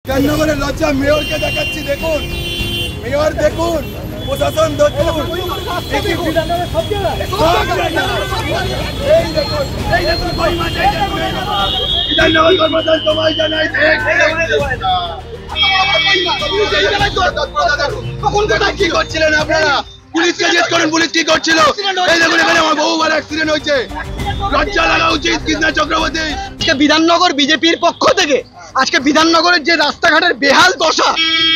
বিধাননগরের লজ্জা মেয়রকে দেখাচ্ছি, দেখুন মেয়র, দেখুন প্রশাসন, দেখুন বিধাননগর কর্মচারী সবাই জানাই তখন কোথায় কি করছিলেন আপনারা? পুলিশকে জিজ্ঞেস করেন পুলিশ কি করছিল। এই দেখুন এখানে আমার বহুবার অ্যাক্সিডেন্ট হয়েছে, লজ্জা লাগা উচিত কৃষ্ণা চক্রবর্তী। আজকে বিধাননগর বিজেপির পক্ষ থেকে আজকে বিধাননগরের যে রাস্তাঘাটের বেহাল দশা,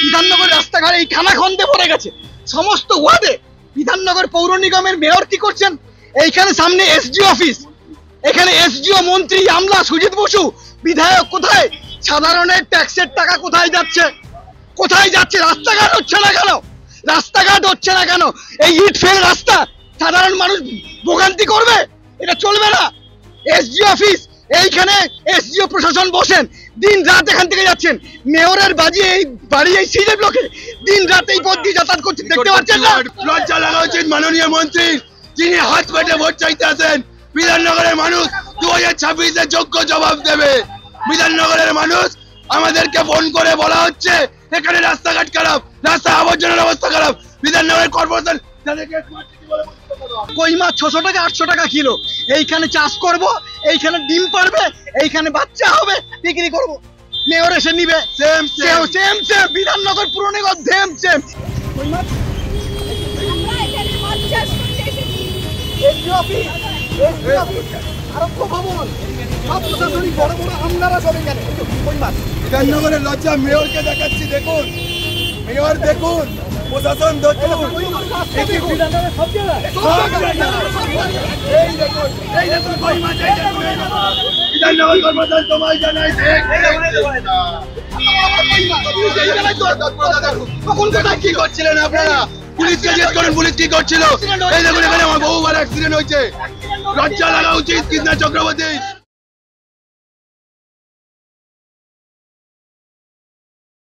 বিধাননগর রাস্তাঘাটে এই খানাখন্দে পড়ে গেছে সমস্ত ওয়ার্ডে। বিধাননগর পৌর নিগমের মেয়র কি করছেন? এইখানে সামনে এসডিও অফিস, এখানে এসডিও মন্ত্রী আমলা সুজিত বসু, বিধায়ক কোথায়? সাধারণের ট্যাক্সের টাকা কোথায় যাচ্ছে? কোথায় যাচ্ছে? রাস্তাঘাট হচ্ছে না কেন? রাস্তাঘাট হচ্ছে না কেন? এই ইট ফেল রাস্তা সাধারণ মানুষ ভোগান্তি করবে, এটা চলবে না। এসডিও অফিস, এইখানে এসডিও প্রশাসন বসেন, দিন রাত এখান থেকে যাচ্ছেন। মেয়রের বাড়ি এই সিজে ব্লকে, দিন রাত এই পথ দিয়ে যাতায়াত করছেন, দেখতে পাচ্ছেন না? লজ্জা লাগা উচিত মাননীয় মন্ত্রী, যিনি হাত পেতে ভোট চাইতে আসেন। বিধাননগরের মানুষ 2026-এ যোগ্য জবাব দেবে। বিধাননগরের মানুষ আমাদেরকে ফোন করে বলা হচ্ছে এখানে রাস্তাঘাট খারাপ, রাস্তা আবর্জনার অবস্থা খারাপ। বিধাননগরের কর্পোরেশন কই মাছ 600 টাকা 800 টাকা কিলো। এইখানে চাষ করব, এইখানে ডিম পারবে, এইখানে বাচ্চা হবে, বিক্রি করব। মেয়র এসে নিবে, same same same same. Bidhannagar পুর নিগম সেম সেম। কই মাছ আমরা এখানে মাছ চাষ করতে এসেছি। এসডিও অফিস, আরোগ্য ভবন, সব প্রশাসনিক বড় বড় আমলারা সব এখানে। কই মাছ বিধাননগরের লজ্জা মেয়রকে দেখাচ্ছি, দেখুন মেয়র, দেখুন প্রশাসন, দেখুন বিধাননগরের সব জায়গায় বিধাননগর কর্মচারী সবাই জানাই তখন কোথায় কি করছিলেন আপনারা? পুলিশকে জিজ্ঞেস করেন পুলিশ কি করছিল। এই দেখুন এখানে আমার বহুবার অ্যাক্সিডেন্ট হয়েছে, লজ্জা লাগা উচিত কৃষ্ণা চক্রবর্তী।